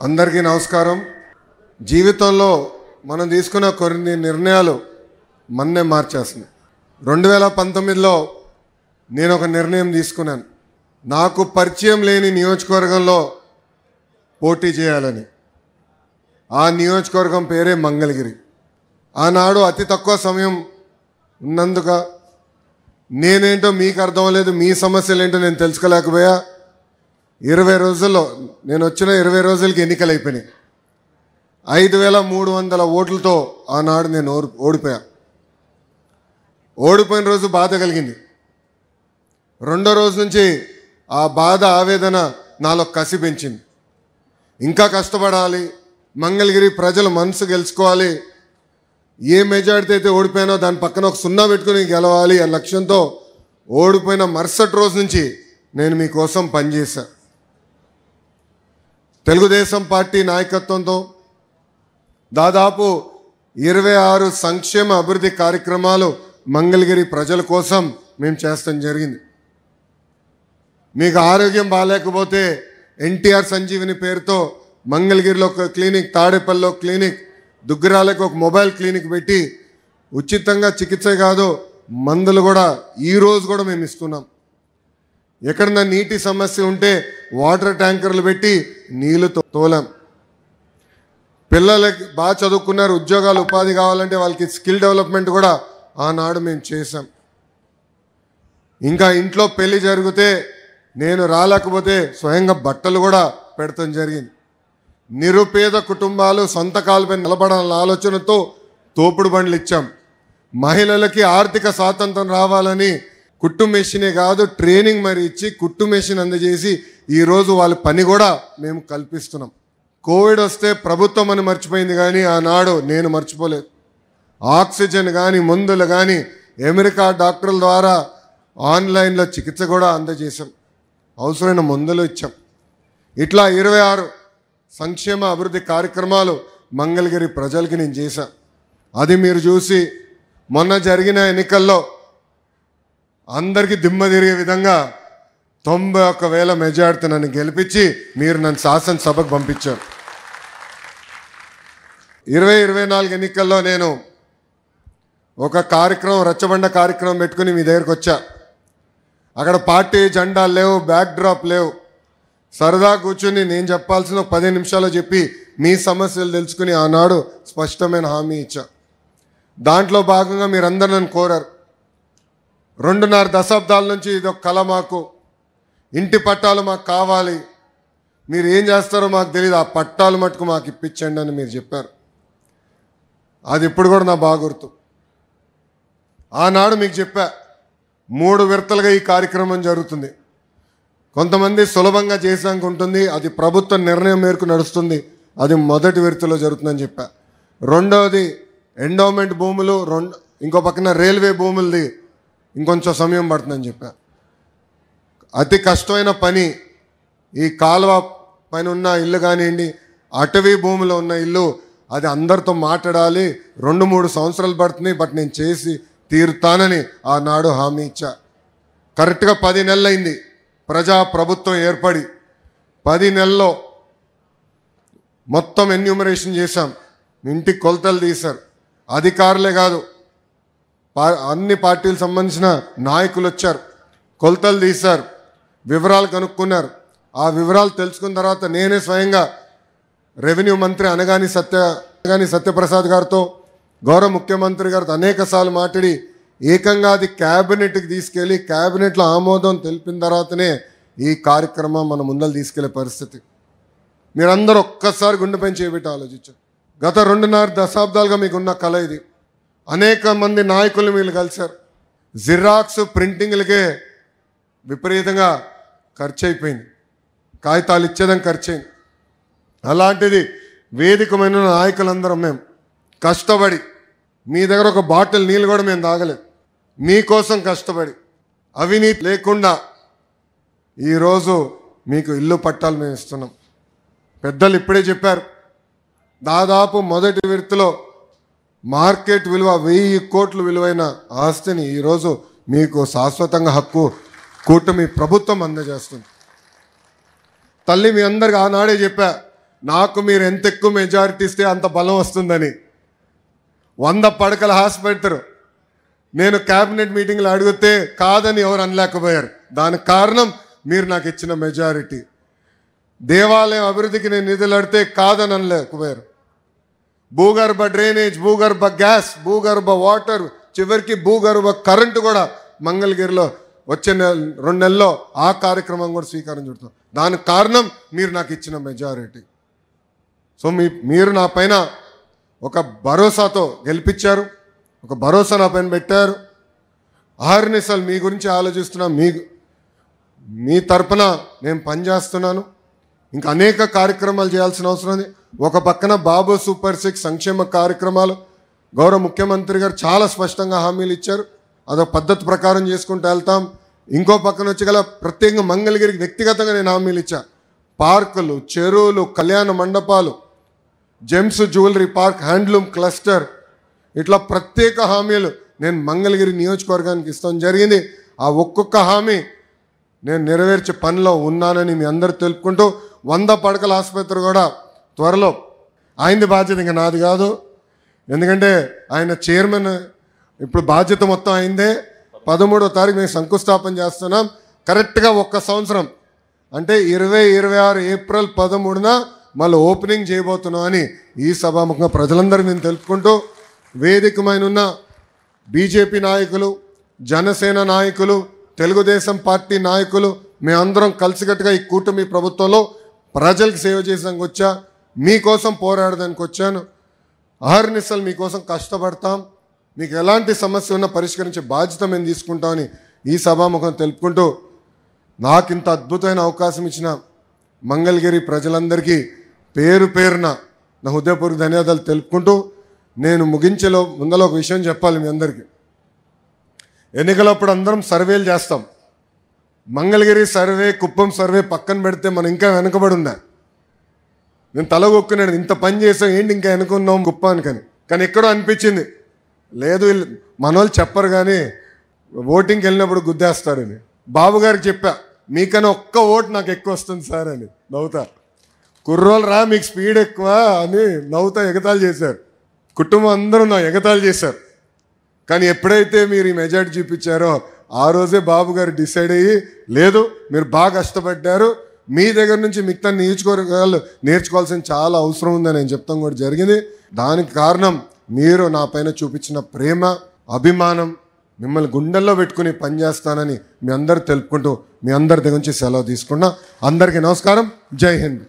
అందరికీ నమస్కారం. జీవితంలో మనం తీసుకున్న కొన్ని నిర్ణయాలు మన్నే మార్చేస్తుంది. 2019లో నేను ఒక నిర్ణయం తీసుకున్నాను. నాకు పరిచయం లేని నియోజకవర్గంలో పోటీ చేయాలని. ఆ నియోజకవర్గం పేరే మంగళగిరి. ఆనాడు అతి తక్కువ సమయం ఉన్నందుక నేనేంటో మీకు అర్థం లేదు, మీ సమస్యలు ఏంటో నేను తెలుసుకోలేకపోయా. 20 రోజుల్లో నేను వచ్చిన 20 రోజులకి ఎన్నికలు అయిపోయినాయి. 5300 ఓట్లతో ఆనాడు నేను ఓడిపోయా. ఓడిపోయిన రోజు బాధ కలిగింది. రెండో రోజు నుంచి ఆ బాధ ఆవేదన నాలో కసి పెంచింది. ఇంకా కష్టపడాలి, మంగళగిరి ప్రజల మనసు గెలుచుకోవాలి, ఏ మెజారిటీ అయితే ఓడిపోయానో దాని పక్కన ఒక 0 పెట్టుకుని గెలవాలి అనే లక్ష్యంతో ఓడిపోయిన మరుసటి రోజు నుంచి నేను మీకోసం పనిచేశా. తెలుగుదేశం పార్టీ నాయకత్వంతో దాదాపు 26 సంక్షేమ అభివృద్ధి కార్యక్రమాలు మంగళగిరి ప్రజల కోసం మేము చేస్తాం జరిగింది. మీకు ఆరోగ్యం బాగాలేకపోతే ఎన్టీఆర్ సంజీవిని పేరుతో మంగళగిరిలో ఒక క్లినిక్, తాడేపల్లిలో క్లినిక్, దుగ్గరాలకు ఒక మొబైల్ క్లినిక్ పెట్టి ఉచితంగా చికిత్స కాదు మందులు కూడా ఈరోజు కూడా మేము ఇస్తున్నాం. ఎక్కడన్నా నీటి సమస్య ఉంటే వాటర్ ట్యాంకర్లు పెట్టి నీళ్లు తోలాం. పిల్లలకి బాగా చదువుకున్నారు, ఉద్యోగాలు ఉపాధి కావాలంటే వాళ్ళకి స్కిల్ డెవలప్మెంట్ కూడా ఆనాడు మేము చేశాం. ఇంకా ఇంట్లో పెళ్లి జరిగితే నేను రాలేకపోతే స్వయంగా బట్టలు కూడా పెడతాం జరిగింది. నిరుపేద కుటుంబాలు సొంత కాలుపై నిలబడాలన్న ఆలోచనతో తోపుడు బండ్లు ఇచ్చాం. మహిళలకి ఆర్థిక స్వాతంత్రం రావాలని కుట్టు మెషినే కాదు ట్రైనింగ్ మరి ఇచ్చి కుట్టు మెషిన్ అందజేసి ఈరోజు వాళ్ళ పని కూడా మేము కల్పిస్తున్నాం. కోవిడ్ వస్తే ప్రభుత్వం అని మర్చిపోయింది, కానీ ఆనాడు నేను మర్చిపోలేదు. ఆక్సిజన్ కానీ మందులు కానీ అమెరికా డాక్టర్ల ద్వారా ఆన్లైన్లో చికిత్స కూడా అందజేశాం. అవసరమైన మందులు ఇచ్చాం. ఇట్లా 26 సంక్షేమ అభివృద్ధి కార్యక్రమాలు మంగళగిరి ప్రజలకి నేను చేశాను. అది మీరు చూసి మొన్న జరిగిన ఎన్నికల్లో అందరికీ దిమ్మ తిరిగే విధంగా 91,000 మెజార్టీ నన్ను గెలిపించి మీరు నన్ను శాసనసభకు పంపించారు. 2024 ఎన్నికల్లో నేను ఒక కార్యక్రమం, రచ్చబండ కార్యక్రమం పెట్టుకుని మీ దగ్గరకు వచ్చా. అక్కడ పార్టీ జెండాలు లేవు, బ్యాక్ డ్రాప్ లేవు. సరదా కూర్చుని నేను చెప్పాల్సిన 15 నిమిషాలు చెప్పి మీ సమస్యలు తెలుసుకుని ఆనాడు స్పష్టమైన హామీ ఇచ్చా. దాంట్లో భాగంగా మీరందరూ నన్ను కోరారు. 2.5 దశాబ్దాల నుంచి ఇదొక కళ, మాకు ఇంటి పట్టాలు మాకు కావాలి, మీరు ఏం చేస్తారో మాకు తెలియదు, ఆ పట్టాలు మటుకు మాకు ఇప్పించండి అని మీరు చెప్పారు. అది ఇప్పుడు కూడా నా బాగా గుర్తు. ఆనాడు మీకు చెప్పా 3 విడతలుగా ఈ కార్యక్రమం జరుగుతుంది. కొంతమంది సులభంగా చేసాక ఉంటుంది, అది ప్రభుత్వ నిర్ణయం మేరకు నడుస్తుంది, అది మొదటి విడతలో జరుగుతుందని చెప్పా. రెండవది ఎండోమెంట్ భూములు, ఇంకో పక్కన రైల్వే భూములది ఇంకొంచెం సమయం పడుతుందని చెప్పా. అతి కష్టమైన పని ఈ కాలువ పైన ఉన్న ఇల్లు కానివ్వండి, అటవీ భూమిలో ఉన్న ఇల్లు, అది అందరితో మాట్లాడాలి, 2-3 సంవత్సరాలు పడుతుంది, బట్ నేను చేసి తీరుతానని ఆనాడు హామీ ఇచ్చా. కరెక్ట్గా 10 నెలలు అయింది ప్రజా ప్రభుత్వం ఏర్పడి. 10 నెలల్లో మొత్తం ఎన్యూమరేషన్ చేశాం, ఇంటికి కొలతలు తీశారు. అధికారులే కాదు, అన్ని పార్టీలకు సంబంధించిన నాయకులు వచ్చారు, కొలతలు తీశారు, వివరాలు కనుక్కున్నారు. ఆ వివరాలు తెలుసుకున్న తర్వాత నేనే స్వయంగా రెవెన్యూ మంత్రి అనగాని సత్యప్రసాద్ గారితో, గౌరవ ముఖ్యమంత్రి గారితో అనేక సార్లు మాట్లాడి ఏకంగా అది క్యాబినెట్కి తీసుకెళ్ళి క్యాబినెట్లో ఆమోదం తెలిపిన తర్వాతనే ఈ కార్యక్రమం మన ముందలు తీసుకెళ్లే పరిస్థితి. మీరందరూ ఒక్కసారి గుండెపైన చేపెట్టి ఆలోచించారు. గత 2.5 దశాబ్దాలుగా మీకున్న కళ ఇది. అనేక మంది నాయకులు మీరు కలిశారు. జిరాక్స్ ప్రింటింగ్లకే విపరీతంగా ఖర్చు అయిపోయింది, కాగితాలు ఇచ్చేదానికి ఖర్చు అయింది. అలాంటిది వేదికమైన నాయకులందరం మేము కష్టపడి, మీ దగ్గర ఒక బాటిల్ నీళ్ళు కూడా మేము తాగలేదు, మీకోసం కష్టపడి అవినీతి లేకుండా ఈరోజు మీకు ఇల్లు పట్టాలు మేము ఇస్తున్నాం. పెద్దలు ఇప్పుడే చెప్పారు, దాదాపు మొదటి విడతలో మార్కెట్ విలువ 1000 కోట్ల విలువైన ఆస్తిని ఈరోజు మీకు శాశ్వతంగా హక్కు కూటమి ప్రభుత్వం అందజేస్తుంది. తల్లి మీ అందరికి ఆనాడే చెప్పా, నాకు మీరు ఎంత ఎక్కువ మెజారిటీ ఇస్తే అంత బలం వస్తుందని. 100 పడకల హాస్పిటల్ నేను క్యాబినెట్ మీటింగ్లో అడిగితే కాదని ఎవరు అనలేకపోయారు. దానికి కారణం మీరు నాకు ఇచ్చిన మెజారిటీ. దేవాలయం అభివృద్ధికి నేను నిధులు అడితే కాదని అనలేకపోయారు. భూగర్భ డ్రైనేజ్, భూగర్భ గ్యాస్, భూగర్భ వాటర్, చివరికి భూగర్భ కరెంటు కూడా మంగళగిరిలో వచ్చే 2 నెలల్లో ఆ కార్యక్రమం కూడా స్వీకారం చుడతాం. దానికి కారణం మీరు నాకు ఇచ్చిన మెజారిటీ. సో మీరు నా పైన ఒక భరోసాతో గెలిపించారు, ఒక భరోసా నా పైన పెట్టారు. అహర్నిశలు మీ గురించి ఆలోచిస్తున్నా, మీ తరపున నేను పనిచేస్తున్నాను. ఇంకా అనేక కార్యక్రమాలు చేయాల్సిన అవసరం ఉంది. ఒక పక్కన బాబు సూపర్ 6 సంక్షేమ కార్యక్రమాలు గౌరవ ముఖ్యమంత్రి గారు చాలా స్పష్టంగా హామీలు ఇచ్చారు. అదొక పద్ధతి ప్రకారం చేసుకుంటూ వెళ్తాం. ఇంకో పక్కన వచ్చి గల ప్రత్యేకంగా మంగళగిరికి వ్యక్తిగతంగా నేను హామీలు ఇచ్చా. పార్కులు, చెరువులు, కళ్యాణ మండపాలు, gems jewellery park, handloom cluster, ఇట్లా ప్రత్యేక హామీలు నేను మంగళగిరి నియోజకవర్గానికి ఇస్తాం జరిగింది. ఆ ఒక్కొక్క హామీ నేను నెరవేర్చే పనిలో ఉన్నానని మీ అందరూ తెలుపుకుంటూ 100 పడకల ఆసుపత్రి కూడా త్వరలో, ఆయనది బాధ్యత ఇంకా నాది కాదు. ఎందుకంటే ఆయన చైర్మన్, ఇప్పుడు బాధ్యత మొత్తం అయిందే. 13వ తారీఖు మేము శంకుస్థాపన చేస్తున్నాం. కరెక్ట్గా 1 సంవత్సరం అంటే 2026 ఏప్రిల్ 13న మళ్ళీ ఓపెనింగ్ చేయబోతున్నాం అని ఈ సభాముఖంగా ప్రజలందరికీ నేను తెలుపుకుంటూ, వేదికమైన ఉన్న బీజేపీ నాయకులు, జనసేన నాయకులు, తెలుగుదేశం పార్టీ నాయకులు, మేమందరం కలిసికట్టుగా ఈ కూటమి ప్రభుత్వంలో ప్రజలకు సేవ చేసానికి వచ్చా, మీకోసం పోరాడడానికి వచ్చాను. అహర్నిశలు మీకోసం కష్టపడతాం. మీకు ఎలాంటి సమస్య ఉన్నా పరిష్కరించే బాధ్యత మేము తీసుకుంటామని ఈ సభాముఖం తెలుపుకుంటూ, నాకు ఇంత అద్భుతమైన అవకాశం ఇచ్చిన మంగళగిరి ప్రజలందరికీ పేరు పేరున నా హృదయపూర్వక ధన్యవాదాలు తెలుపుకుంటూ, నేను ముందలో ఒక విషయం చెప్పాలి మీ అందరికీ. ఎన్నికలప్పుడు అందరం సర్వేలు చేస్తాం. మంగళగిరి సర్వే, కుప్పం సర్వే పక్కన పెడితే మనం ఇంకా వెనకబడి ఉందా. నేను తలగొక్కున్నాడు, ఇంత పని చేసాం ఏంటి ఇంకా వెనుకున్నాం కుప్పానికని. కానీ ఎక్కడో అనిపించింది, లేదు మనోళ్ళు చెప్పరు కానీ ఓటింగ్కి వెళ్ళినప్పుడు గుద్దేస్తారని. బాబు గారికి చెప్పా, మీకన్నా ఒక్క ఓటు నాకు ఎక్కువ వస్తుంది సార్ అని. నవ్వుతా, కుర్రోలు రా మీకు స్పీడ్ ఎక్కువ అని నవ్వుతా ఎగతాళి చేశారు. కుటుంబం అందరూ నా ఎగతాళి చేశారు. కానీ ఎప్పుడైతే మీరు ఈ మెజారిటీ చూపించారో ఆ రోజే బాబు గారు డిసైడ్ అయ్యి, లేదు మీరు బాగా కష్టపడ్డారు, మీ దగ్గర నుంచి మిగతా నియోజకవర్గాలు నేర్చుకోవాల్సిన చాలా అవసరం ఉందని నేను చెప్తాం కూడా జరిగింది. దానికి కారణం మీరు నా పైన చూపించిన ప్రేమ, అభిమానం. మిమ్మల్ని గుండెల్లో పెట్టుకుని పనిచేస్తానని మీ అందరు తెలుపుకుంటూ మీ అందరి దగ్గర నుంచి సెలవు తీసుకున్నా. అందరికీ నమస్కారం. జై హింద్.